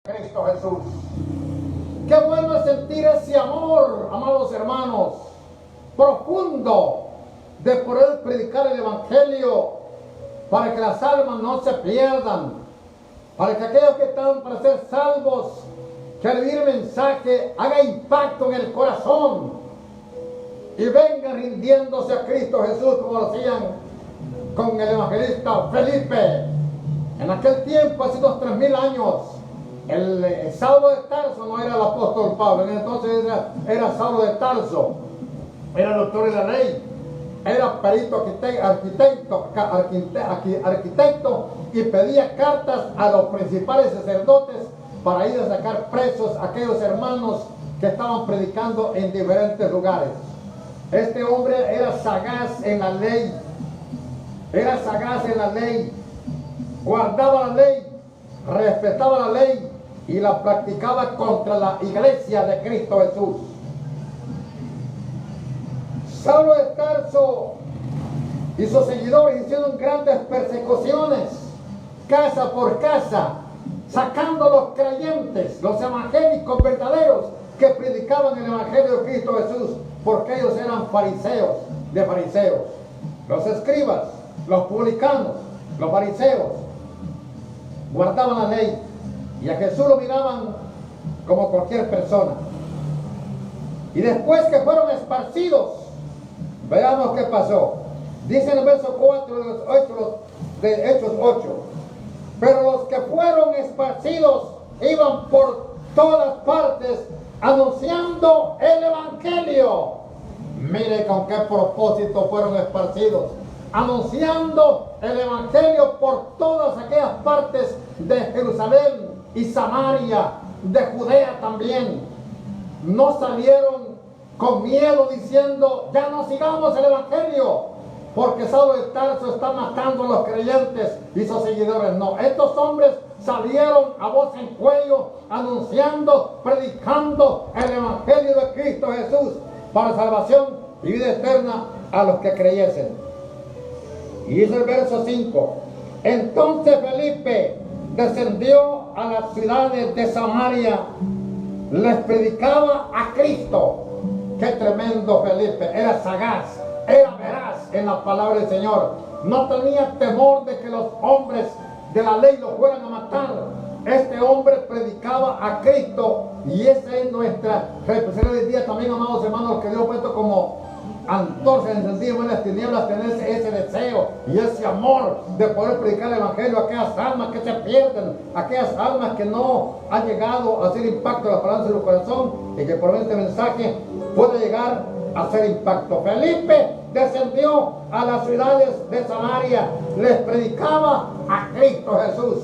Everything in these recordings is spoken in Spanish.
Cristo Jesús. Qué bueno es sentir ese amor, amados hermanos, profundo de poder predicar el Evangelio para que las almas no se pierdan, para que aquellos que están para ser salvos, que al oír el mensaje haga impacto en el corazón y vengan rindiéndose a Cristo Jesús como lo hacían con el evangelista Felipe. En aquel tiempo, hace unos 3000 años, el Saulo de Tarso no era el apóstol Pablo, en entonces era Saulo de Tarso, era doctor de la ley, era perito arquitecto y pedía cartas a los principales sacerdotes para ir a sacar presos a aquellos hermanos que estaban predicando en diferentes lugares. Este hombre era sagaz en la ley, guardaba la ley, respetaba la ley y la practicaba contra la iglesia de Cristo Jesús. Saulo de Tarso y sus seguidores hicieron grandes persecuciones, casa por casa, sacando a los creyentes, los evangélicos verdaderos que predicaban el evangelio de Cristo Jesús, porque ellos eran fariseos de fariseos. Los escribas, los publicanos, los fariseos guardaban la ley y a Jesús lo miraban como cualquier persona. Y después que fueron esparcidos, veamos qué pasó. Dice en el verso 4 de Hechos 8: pero los que fueron esparcidos iban por todas partes anunciando el evangelio. Mire con qué propósito fueron esparcidos, anunciando el evangelio por todas aquellas partes de Jerusalén y Samaria, de Judea también. No salieron con miedo diciendo: ya no sigamos el evangelio, porque Saulo de Tarso está matando a los creyentes y sus seguidores. No, estos hombres salieron a voz en cuello, anunciando, predicando el evangelio de Cristo Jesús para salvación y vida eterna a los que creyesen. Y dice el verso 5: entonces Felipe descendió a las ciudades de Samaria, les predicaba a Cristo. Qué tremendo Felipe, era sagaz, era veraz en la palabra del Señor, no tenía temor de que los hombres de la ley lo fueran a matar. Este hombre predicaba a Cristo, y esa es nuestra representación del día también, amados hermanos, que Dios ha puesto como antorcha encendida en las tinieblas, tener ese deseo y ese amor de poder predicar el evangelio a aquellas almas que se pierden, a aquellas almas que no han llegado a hacer impacto en la palabra de su corazón, y que por este mensaje puede llegar a hacer impacto. Felipe descendió a las ciudades de Samaria, les predicaba a Cristo Jesús.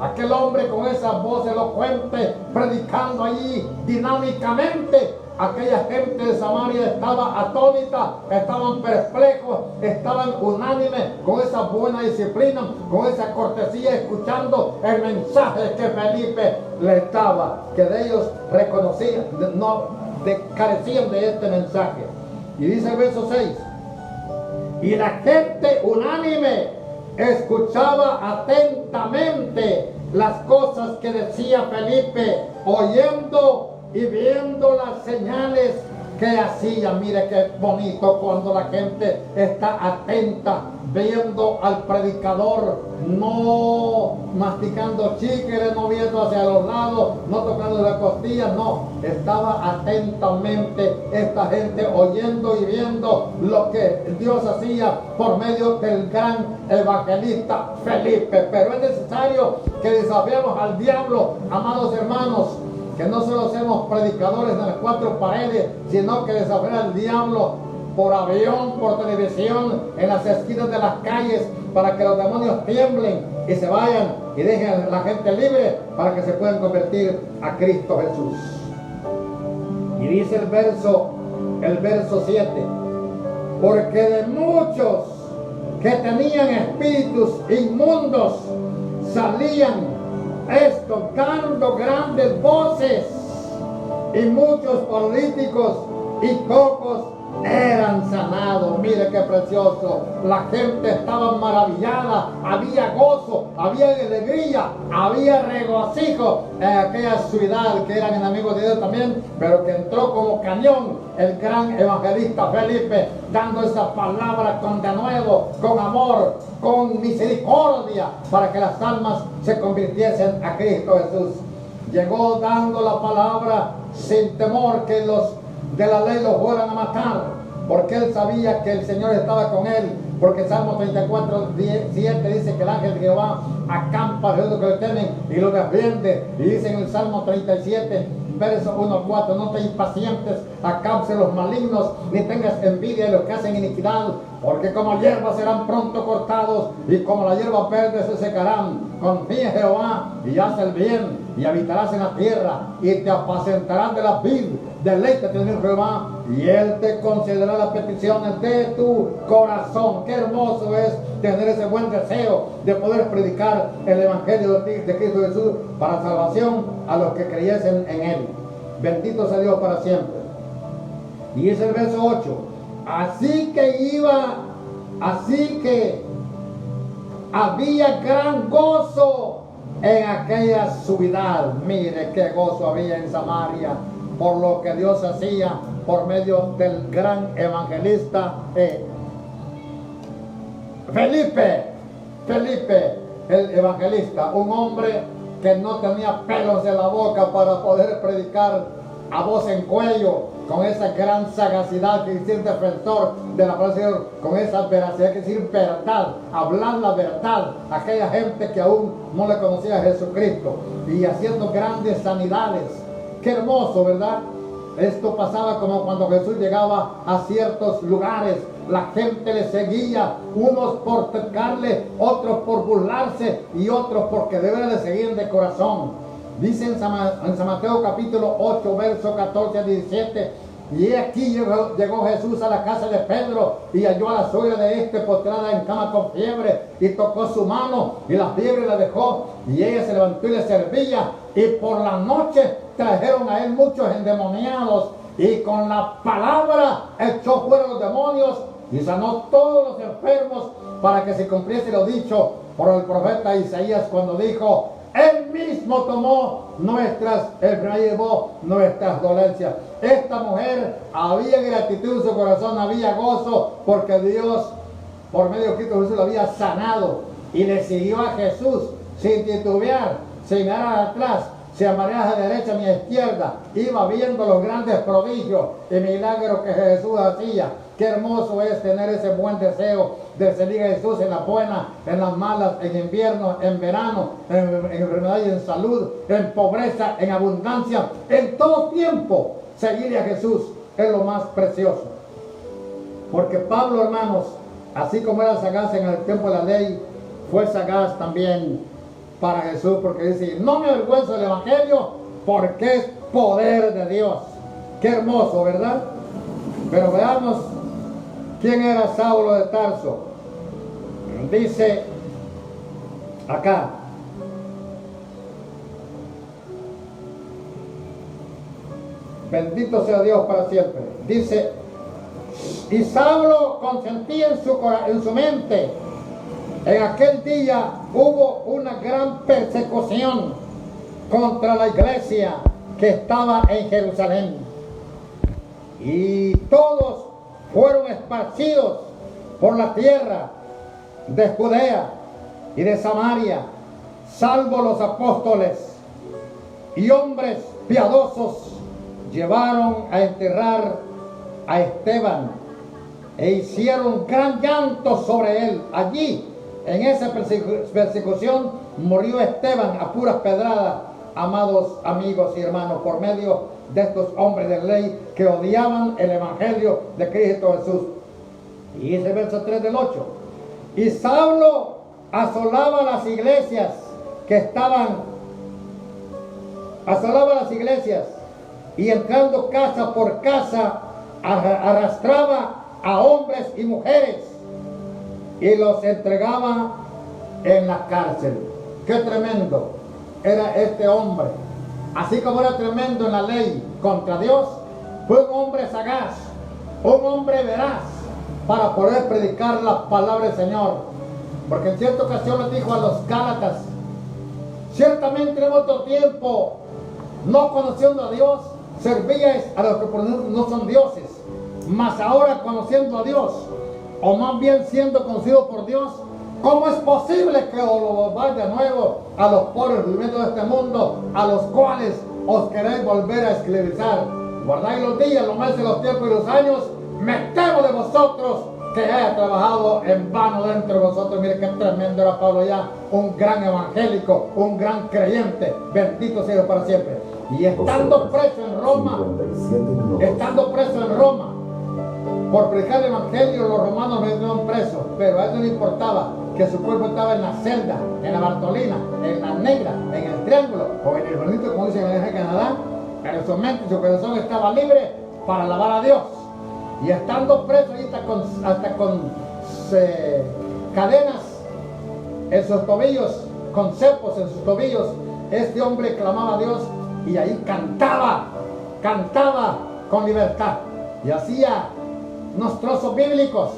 Aquel hombre con esa voz elocuente, predicando allí dinámicamente, aquella gente de Samaria estaba atónita, estaban perplejos, estaban unánimes, con esa buena disciplina, con esa cortesía, escuchando el mensaje que Felipe les daba, que de ellos reconocían, carecían de este mensaje. Y dice el verso 6: y la gente unánime escuchaba atentamente las cosas que decía Felipe, oyendo y viendo las señales que hacía. Mire qué bonito cuando la gente está atenta, viendo al predicador, no masticando chicles, no viendo hacia los lados, no tocando las costillas, no, estaba atentamente esta gente oyendo y viendo lo que Dios hacía por medio del gran evangelista Felipe. Pero es necesario que desafiemos al diablo, amados hermanos, que no solo seamos predicadores de las cuatro paredes, sino que desafiar al diablo por avión, por televisión, en las esquinas de las calles, para que los demonios tiemblen y se vayan y dejen a la gente libre para que se puedan convertir a Cristo Jesús. Y dice el verso 7: porque de muchos que tenían espíritus inmundos salían estos dando grandes voces, y muchos paralíticos y cojos eran sanados. Mire qué precioso. La gente estaba maravillada, había gozo, había alegría, había regocijo en aquella ciudad que eran enemigos de Dios también, pero que entró como cañón el gran evangelista Felipe, dando esa palabra con denuedo, con amor, con misericordia, para que las almas se convirtiesen a Cristo Jesús. Llegó dando la palabra sin temor que los de la ley lo fueran a matar, porque él sabía que el Señor estaba con él, porque Salmo 34, 7 dice que el ángel de Jehová acampa a los que le temen y lo defiende. Y dice en el Salmo 37, verso 1 al 4, no te impacientes a causa de los malignos, ni tengas envidia de los que hacen iniquidad, porque como hierba serán pronto cortados, y como la hierba verde se secarán. Confía en Jehová y haz el bien, y habitarás en la tierra, y te apacentarás de la vid. Deleítate en Jehová, y Él te concederá las peticiones de tu corazón. Qué hermoso es tener ese buen deseo de poder predicar el Evangelio de Cristo Jesús para salvación a los que creyesen en Él. Bendito sea Dios para siempre. Y es el verso 8. Así que había gran gozo en aquella ciudad. Mire qué gozo había en Samaria por lo que Dios hacía por medio del gran evangelista Felipe el evangelista, un hombre que no tenía pelos en la boca para poder predicar a voz en cuello, con esa gran sagacidad, que decir defensor de la palabra del Señor, con esa veracidad, que decir verdad, hablar la verdad a aquella gente que aún no le conocía a Jesucristo, y haciendo grandes sanidades. Qué hermoso, ¿verdad? Esto pasaba como cuando Jesús llegaba a ciertos lugares, la gente le seguía, unos por tocarle, otros por burlarse y otros porque deben de seguir de corazón. Dice en San Mateo capítulo 8, verso 14 a 17, y aquí llegó Jesús a la casa de Pedro y halló a la suegra de este postrada en cama con fiebre, y tocó su mano y la fiebre la dejó, y ella se levantó y le servía. Y por la noche trajeron a él muchos endemoniados, y con la palabra echó fuera los demonios y sanó todos los enfermos, para que se cumpliese lo dicho por el profeta Isaías cuando dijo: Él mismo tomó llevó nuestras dolencias. Esta mujer, había gratitud en su corazón, había gozo, porque Dios, por medio de Cristo Jesús, lo había sanado, y le siguió a Jesús sin titubear, sin mirar atrás, sin marear a derecha ni a izquierda. Iba viendo los grandes prodigios y milagros que Jesús hacía. Qué hermoso es tener ese buen deseo de seguir a Jesús en las buenas, en las malas, en invierno, en verano, en enfermedad y en salud, en pobreza, en abundancia, en todo tiempo. Seguir a Jesús es lo más precioso. Porque Pablo, hermanos, así como era sagaz en el tiempo de la ley, fue sagaz también para Jesús, porque dice: no me avergüenzo del Evangelio, porque es poder de Dios. Qué hermoso, ¿verdad? Pero veamos quién era Saulo de Tarso. Dice acá: bendito sea Dios para siempre. Dice: y Saulo consentía en su mente. En aquel día hubo una gran persecución contra la iglesia que estaba en Jerusalén, y todos fueron esparcidos por la tierra de Judea y de Samaria, salvo los apóstoles, y hombres piadosos llevaron a enterrar a Esteban e hicieron gran llanto sobre él. Allí, en esa persecución, murió Esteban a puras pedradas, amados amigos y hermanos, por medio de estos hombres de ley que odiaban el Evangelio de Cristo Jesús. Y ese verso 3 del 8. Y Saulo asolaba las iglesias y entrando casa por casa arrastraba a hombres y mujeres y los entregaba en la cárcel. ¡Qué tremendo era este hombre! Así como era tremendo en la ley contra Dios, fue un hombre sagaz, un hombre veraz para poder predicar la palabra del Señor. Porque en cierta ocasión les dijo a los Gálatas: ciertamente en otro tiempo, no conociendo a Dios, servíais a los que por no son dioses, mas ahora conociendo a Dios, o más bien siendo conocido por Dios, ¿cómo es posible que os lo volváis de nuevo a los pobres rudimentos de este mundo, a los cuales os queréis volver a esclavizar? Guardáis los días, los meses, los tiempos y los años. Me temo de vosotros que haya trabajado en vano dentro de vosotros. Mire qué tremendo era Pablo ya, un gran evangélico, un gran creyente, bendito sea Dios para siempre. Y estando preso en Roma, por predicar el evangelio, los romanos me dieron preso, pero a eso no importaba que su cuerpo estaba en la celda, en la Bartolina, en la Negra, en el Triángulo o en el Bonito, como dicen en Canadá, pero su mente y su corazón estaba libre para alabar a Dios. Y estando preso ahí hasta con cadenas en sus tobillos, con cepos en sus tobillos, este hombre clamaba a Dios y ahí cantaba con libertad y hacía unos trozos bíblicos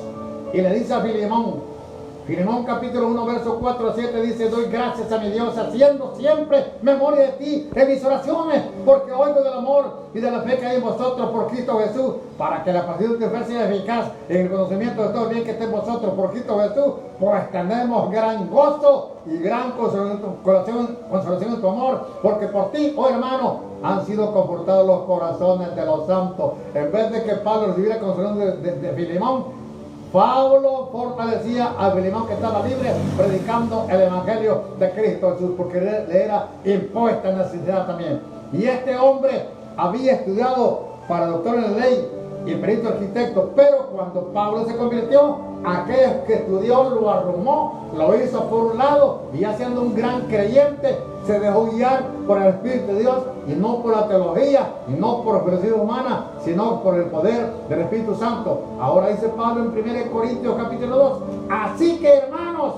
y le dice a Filemón capítulo 1 verso 4 a 7 dice: doy gracias a mi Dios haciendo siempre memoria de ti en mis oraciones, porque oigo del amor y de la fe que hay en vosotros por Cristo Jesús, para que la paciencia de fe sea eficaz en el conocimiento de todo el bien que esté en vosotros por Cristo Jesús, pues tenemos gran gozo y gran consolación en tu amor, porque por ti, oh hermano, han sido confortados los corazones de los santos. En vez de que Pablo recibiera consolación de Filemón, Pablo fortalecía a Filemón, que estaba libre, predicando el evangelio de Cristo Jesús, porque le era impuesta necesidad también. Y este hombre había estudiado para doctor en la ley y perito arquitecto, pero cuando Pablo se convirtió, aquel que estudió lo arrumó, lo hizo por un lado, y ya siendo un gran creyente, se dejó guiar por el Espíritu de Dios, y no por la teología, y no por filosofía humana, sino por el poder del Espíritu Santo. Ahora dice Pablo en 1 Corintios capítulo 2, así que hermanos,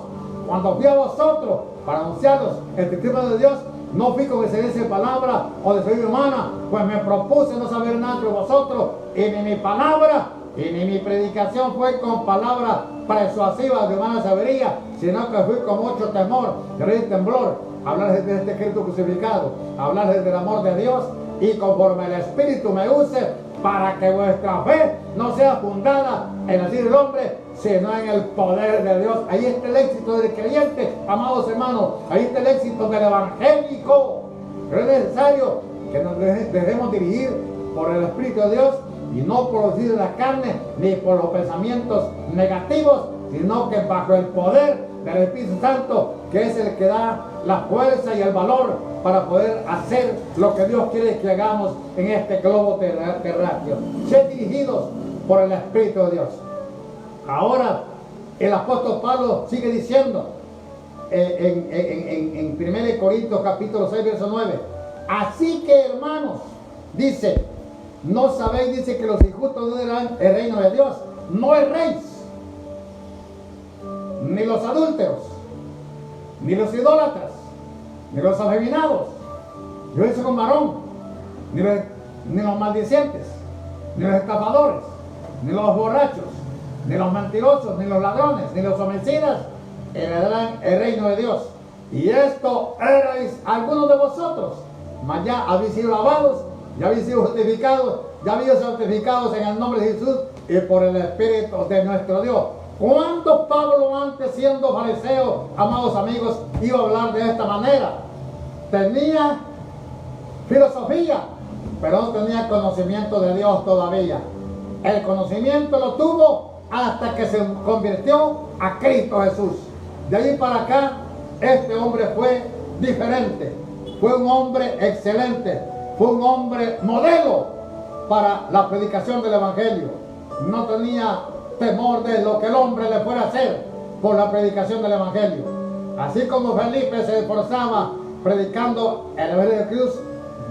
cuando fui a vosotros para anunciaros el testimonio de Dios, no fui con excelencia de palabra o de sabiduría humana, pues me propuse no saber nada entre vosotros, y ni mi palabra y ni mi predicación fue con palabras persuasivas de humana sabiduría, sino que fui con mucho temor, y temblor, hablarles de este Cristo crucificado, hablarles del amor de Dios, y conforme el Espíritu me use, para que vuestra fe no sea fundada en el decir del hombre, sino en el poder de Dios. Ahí está el éxito del creyente, amados hermanos. Ahí está el éxito del evangélico. Pero es necesario que nos dejemos dirigir por el Espíritu de Dios, y no por los deseos de la carne, ni por los pensamientos negativos, sino que bajo el poder del Espíritu Santo, que es el que da la fuerza y el valor para poder hacer lo que Dios quiere que hagamos en este globo terráqueo. Ser dirigidos por el Espíritu de Dios. Ahora, el apóstol Pablo sigue diciendo en 1 Corintios capítulo 6, verso 9, así que hermanos, dice, no sabéis, dice, que los injustos no heredarán el reino de Dios. No erréis, ni los adúlteros, ni los idólatras, ni los afeminados, yo hice con varón, ni los maldicientes, ni los estafadores, ni los borrachos, ni los mentirosos, ni los ladrones, ni los homicidas heredarán el reino de Dios. Y esto erais algunos de vosotros, mas ya habéis sido lavados, ya habéis sido justificados, ya habéis sido santificados en el nombre de Jesús y por el Espíritu de nuestro Dios. ¿Cuándo Pablo, antes siendo fariseo, amados amigos, iba a hablar de esta manera? Tenía filosofía, pero no tenía conocimiento de Dios todavía. El conocimiento lo tuvo hasta que se convirtió a Cristo Jesús. De ahí para acá, este hombre fue diferente. Fue un hombre excelente. Fue un hombre modelo para la predicación del Evangelio. No tenía temor de lo que el hombre le fuera a hacer por la predicación del Evangelio. Así como Felipe se esforzaba predicando el Evangelio de Cruz,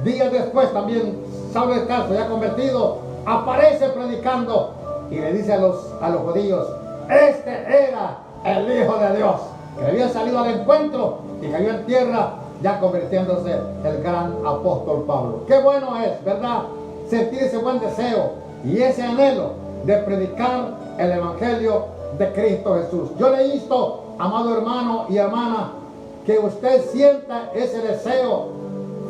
días después también Saulo de Tarso, ya convertido, aparece predicando y le dice a los judíos, este era el Hijo de Dios, que había salido al encuentro y cayó en tierra, ya convirtiéndose el gran apóstol Pablo. Qué bueno es, ¿verdad?, sentir ese buen deseo y ese anhelo de predicar el Evangelio de Cristo Jesús. Yo le insto, amado hermano y hermana, que usted sienta ese deseo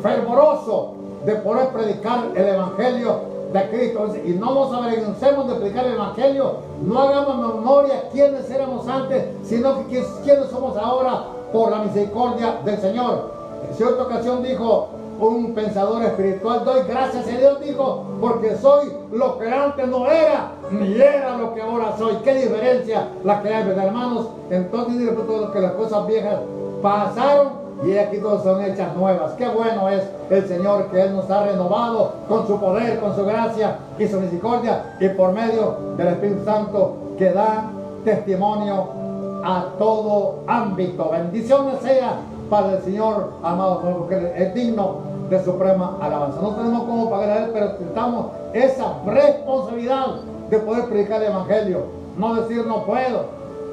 fervoroso de poder predicar el Evangelio de Cristo. Y no nos avergoncemos de predicar el Evangelio. No hagamos memoria quiénes éramos antes, sino que quiénes somos ahora por la misericordia del Señor. En cierta ocasión dijo un pensador espiritual: doy gracias a Dios, dijo, porque soy lo que antes no era, ni era lo que ahora soy. Qué diferencia la que hay, ¿verdad, hermanos? Entonces dice todo que las cosas viejas pasaron y aquí todas son hechas nuevas. Qué bueno es el Señor, que Él nos ha renovado con su poder, con su gracia y su misericordia, y por medio del Espíritu Santo que da testimonio a todo ámbito. Bendiciones sea para el Señor, amado, porque es digno de suprema alabanza. No tenemos cómo pagar a Él, pero necesitamos esa responsabilidad de poder predicar el Evangelio. No decir no puedo,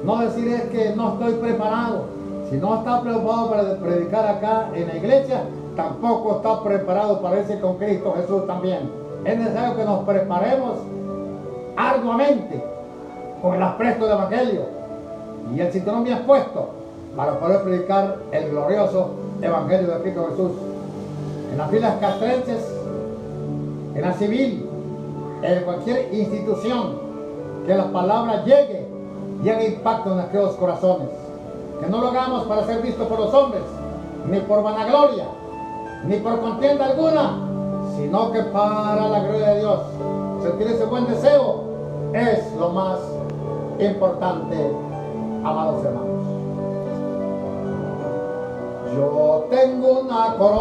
no decir es que no estoy preparado. Si no está preparado para predicar acá en la iglesia, tampoco está preparado para irse con Cristo Jesús también. Es necesario que nos preparemos arduamente con el apresto del Evangelio y el cinturón bien puesto para poder predicar el glorioso Evangelio de Cristo Jesús. En las filas castrenses, en la civil, en cualquier institución, que la palabra llegue y haga impacto en aquellos corazones. Que no lo hagamos para ser visto por los hombres, ni por vanagloria, ni por contienda alguna, sino que para la gloria de Dios. Sentir ese buen deseo es lo más importante, amados hermanos. Yo tengo una corona.